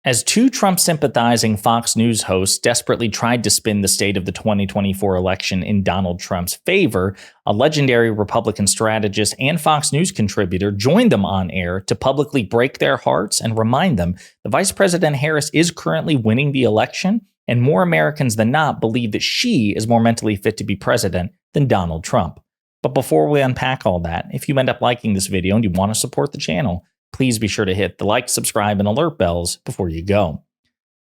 As two Trump-sympathizing Fox News hosts desperately tried to spin the state of the 2024 election in Donald Trump's favor, a legendary Republican strategist and Fox News contributor joined them on air to publicly break their hearts and remind them that Vice President Harris is currently winning the election, and more Americans than not believe that she is more mentally fit to be president than Donald Trump. But before we unpack all that, if you end up liking this video and you want to support the channel, please be sure to hit the like, subscribe, and alert bells before you go. All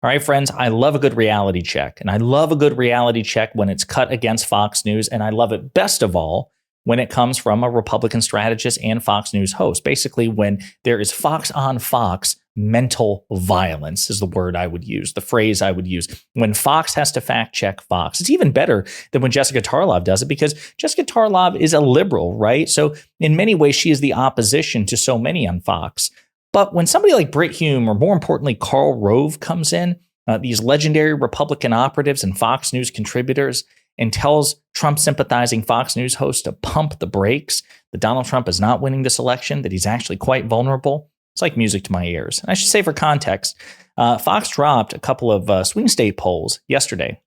right, friends, I love a good reality check, and I love a good reality check when it's cut against Fox News, and I love it best of all when it comes from a Republican strategist and Fox News host. Basically, when there is Fox on Fox mental violence is the word I would use, the phrase I would use. When Fox has to fact check Fox, it's even better than when Jessica Tarlov does it, because Jessica Tarlov is a liberal, right? So in many ways, she is the opposition to so many on Fox. But when somebody like Brit Hume, or more importantly, Karl Rove comes in, these legendary Republican operatives and Fox News contributors, and tells Trump-sympathizing Fox News hosts to pump the brakes, that Donald Trump is not winning this election, that he's actually quite vulnerable, it's like music to my ears. And I should say, for context, Fox dropped a couple of swing state polls yesterday,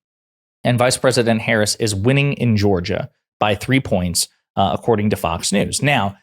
and Vice President Harris is winning in Georgia by 3 points, according to Fox News. Now,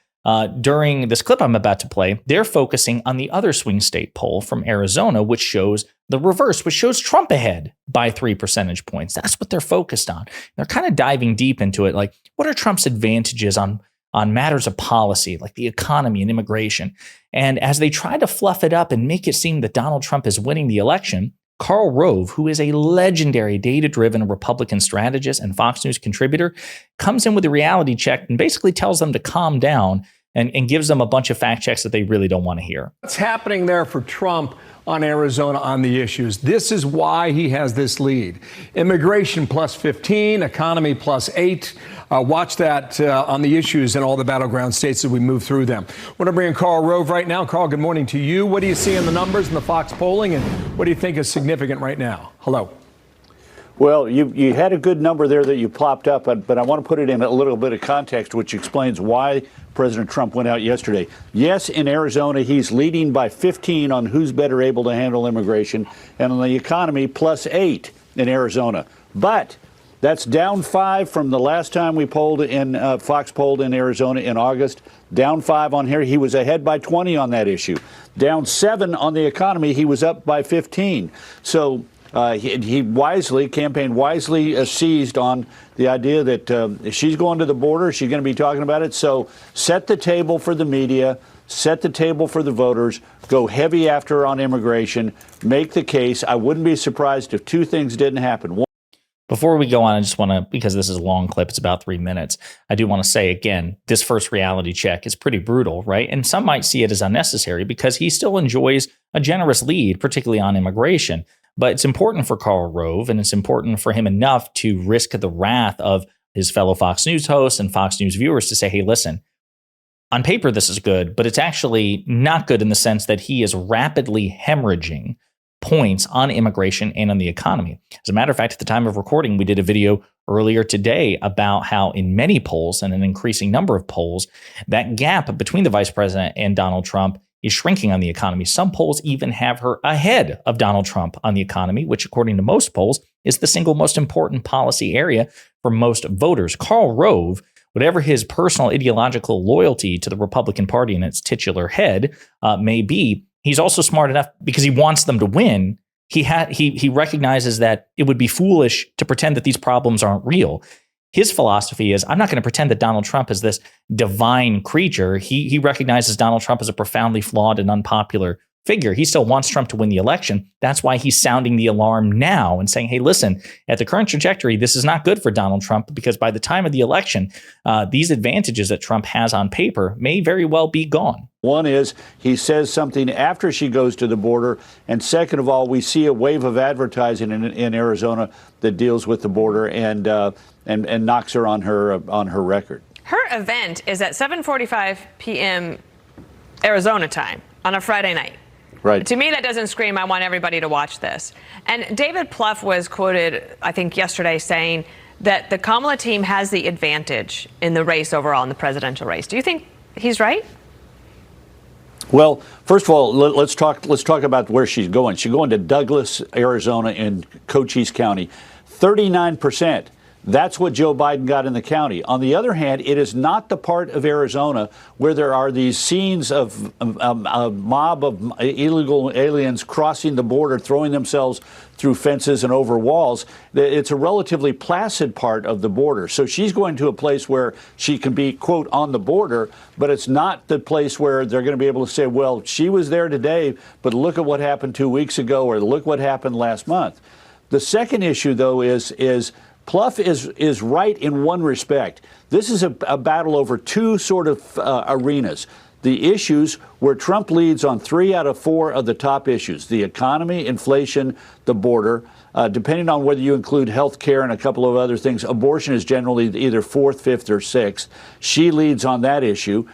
during this clip I'm about to play, they're focusing on the other swing state poll from Arizona, which shows the reverse, which shows Trump ahead by 3 percentage points. That's what they're focused on. They're kind of diving deep into it. Like, what are Trump's advantages on matters of policy, like the economy and immigration? And as they try to fluff it up and make it seem that Donald Trump is winning the election, Karl Rove, who is a legendary data-driven Republican strategist and Fox News contributor, comes in with a reality check and basically tells them to calm down and gives them a bunch of fact checks that they really don't want to hear. What's happening there for Trump on Arizona on the issues? This is why he has this lead. Immigration plus 15, economy plus 8. Watch that on the issues in all the battleground states as we move through them. I want to bring in Karl Rove right now. Karl, good morning to you. What do you see in the numbers in the Fox polling, and what do you think is significant right now? Hello. Well, you had a good number there that you plopped up, but I want to put it in a little bit of context, which explains why President Trump went out yesterday. Yes, in Arizona, he's leading by 15 on who's better able to handle immigration, and on the economy, plus 8 in Arizona. But that's down 5 from the last time we polled in Fox polled in Arizona in August. Down 5 on here. He was ahead by 20 on that issue. Down 7 on the economy. He was up by 15. So he campaigned wisely seized on the idea that if she's going to the border, she's going to be talking about it. So set the table for the media, set the table for the voters, go heavy after her on immigration, make the case. I wouldn't be surprised if 2 things didn't happen. Before we go on, I just want to, because this is a long clip, it's about 3 minutes, I do want to say again, this first reality check is pretty brutal, right? And some might see it as unnecessary because he still enjoys a generous lead, particularly on immigration. But it's important for Karl Rove, and it's important for him enough to risk the wrath of his fellow Fox News hosts and Fox News viewers to say, hey, listen, on paper, this is good, but it's actually not good in the sense that he is rapidly hemorrhaging points on immigration and on the economy. As a matter of fact, at the time of recording, we did a video earlier today about how in many polls and an increasing number of polls, that gap between the vice president and Donald Trump is shrinking on the economy. Some polls even have her ahead of Donald Trump on the economy, which according to most polls is the single most important policy area for most voters. Karl Rove, whatever his personal ideological loyalty to the Republican Party and its titular head may be, he's also smart enough, because he wants them to win. He recognizes that it would be foolish to pretend that these problems aren't real. His philosophy is, I'm not going to pretend that Donald Trump is this divine creature. He recognizes Donald Trump as a profoundly flawed and unpopular figure. He still wants Trump to win the election. That's why he's sounding the alarm now and saying, hey, listen, at the current trajectory, this is not good for Donald Trump, because by the time of the election, these advantages that Trump has on paper may very well be gone. One is he says something after she goes to the border. And second of all, we see a wave of advertising in Arizona that deals with the border and knocks her on her record. Her event is at 7:45 p.m. Arizona time on a Friday night. Right. To me, that doesn't scream, I want everybody to watch this. And David Plouffe was quoted, I think, yesterday saying that the Kamala team has the advantage in the race overall, in the presidential race. Do you think he's right? Well, first of all, let's talk about where she's going. She's going to Douglas, Arizona, in Cochise County. 39%. That's what Joe Biden got in the county. On the other hand, it is not the part of Arizona where there are these scenes of a mob of illegal aliens crossing the border, throwing themselves through fences and over walls. It's a relatively placid part of the border. So she's going to a place where she can be, quote, on the border, but it's not the place where they're going to be able to say, well, she was there today, but look at what happened 2 weeks ago, or look what happened last month. The second issue, though, is Pluff is right in one respect. This is a battle over two sort of arenas. The issues where Trump leads on 3 out of 4 of the top issues: the economy, inflation, the border. Depending on whether you include health care and a couple of other things, abortion is generally either 4th, 5th, or 6th. She leads on that issue.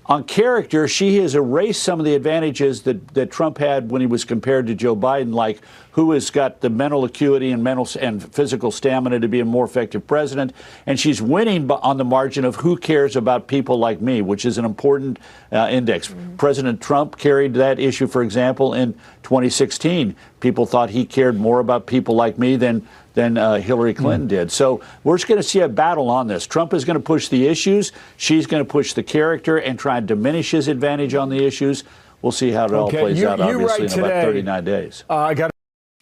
On character, she has erased some of the advantages that Trump had when he was compared to Joe Biden, like who has got the mental acuity and mental and physical stamina to be a more effective president. And she's winning on the margin of who cares about people like me, which is an important index. President Trump carried that issue, for example, in 2016. People thought he cared more about people like me than Hillary Clinton did. So we're just going to see a battle on this. Trump is going to push the issues. She's going to push the character and try and diminish his advantage on the issues. We'll see how it all plays out, obviously, in about 39 days. I got to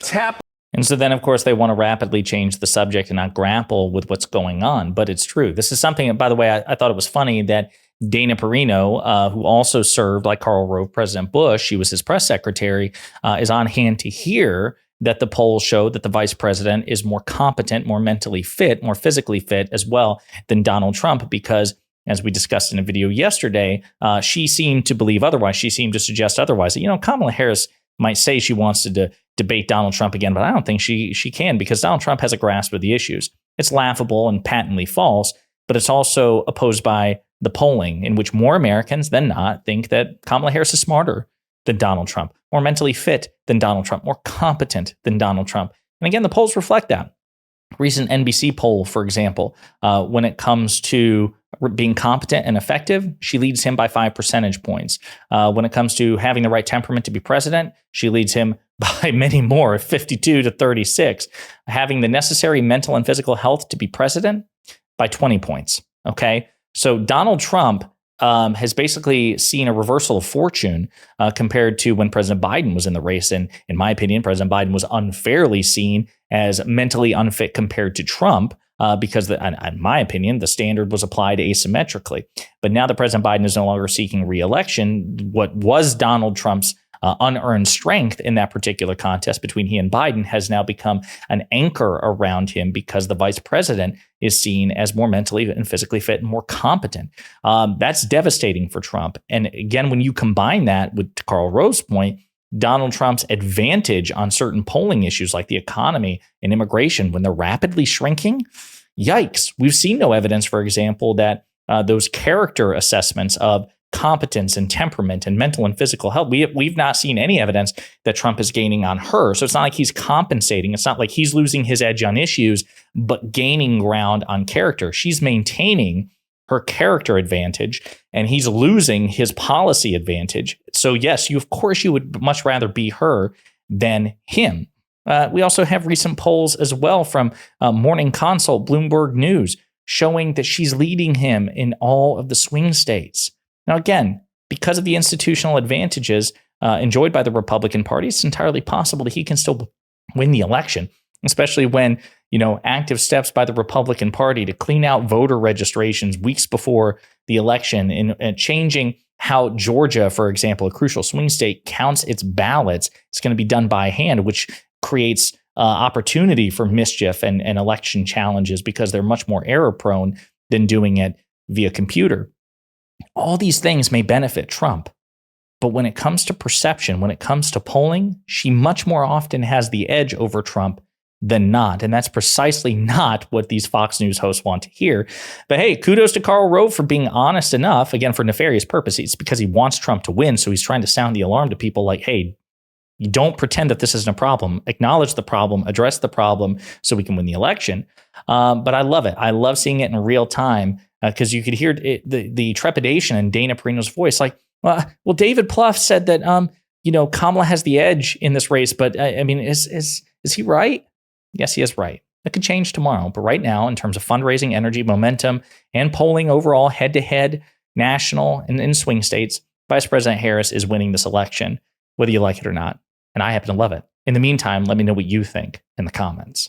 tap. And so then, of course, they want to rapidly change the subject and not grapple with what's going on. But it's true. This is something, by the way, I thought it was funny that Dana Perino, who also served, like Karl Rove, President Bush, she was his press secretary, is on hand to hear that the polls show that the vice president is more competent, more mentally fit, more physically fit as well than Donald Trump, because, as we discussed in a video yesterday, she seemed to believe otherwise. She seemed to suggest otherwise. That, Kamala Harris might say she wants to debate Donald Trump again, but I don't think she can, because Donald Trump has a grasp of the issues. It's laughable and patently false, but it's also opposed by the polling, in which more Americans than not think that Kamala Harris is smarter than Donald Trump, more mentally fit than Donald Trump, more competent than Donald Trump. And again, the polls reflect that. Recent NBC poll, for example, when it comes to being competent and effective, she leads him by 5 percentage points. When it comes to having the right temperament to be president, she leads him by many more, 52 to 36. Having the necessary mental and physical health to be president, by 20 points. Okay, so Donald Trump has basically seen a reversal of fortune compared to when President Biden was in the race. And in my opinion, President Biden was unfairly seen as mentally unfit compared to Trump because, in my opinion, the standard was applied asymmetrically. But now that President Biden is no longer seeking re-election, what was Donald Trump's unearned strength in that particular contest between he and Biden has now become an anchor around him, because the vice president is seen as more mentally and physically fit and more competent. That's devastating for Trump. And again, when you combine that with Karl Rove's point, Donald Trump's advantage on certain polling issues like the economy and immigration, when they're rapidly shrinking, yikes. We've seen no evidence, for example, that those character assessments of competence and temperament and mental and physical health, we've not seen any evidence that Trump is gaining on her. So it's not like he's compensating. It's not like he's losing his edge on issues, but gaining ground on character. She's maintaining her character advantage, and he's losing his policy advantage. So yes, of course you would much rather be her than him. We also have recent polls as well from Morning Consult, Bloomberg News, showing that she's leading him in all of the swing states. Now, again, because of the institutional advantages enjoyed by the Republican Party, it's entirely possible that he can still win the election, especially when, active steps by the Republican Party to clean out voter registrations weeks before the election and changing how Georgia, for example, a crucial swing state, counts its ballots. It's going to be done by hand, which creates opportunity for mischief and election challenges because they're much more error prone than doing it via computer. All these things may benefit Trump, but when it comes to perception, when it comes to polling, she much more often has the edge over Trump than not. And that's precisely not what these Fox News hosts want to hear. But hey, kudos to Karl Rove for being honest enough, again, for nefarious purposes. It's because he wants Trump to win. So he's trying to sound the alarm to people like, hey, you don't pretend that this isn't a problem. Acknowledge the problem, address the problem so we can win the election. But I love it. I love seeing it in real time because you could hear the trepidation in Dana Perino's voice. Like, Well, David Plouffe said that, Kamala has the edge in this race, but I mean, is he right? Yes, he is right. It could change tomorrow. But right now, in terms of fundraising, energy, momentum, and polling overall, head-to-head, national, and in swing states, Vice President Harris is winning this election, whether you like it or not. And I happen to love it. In the meantime, let me know what you think in the comments.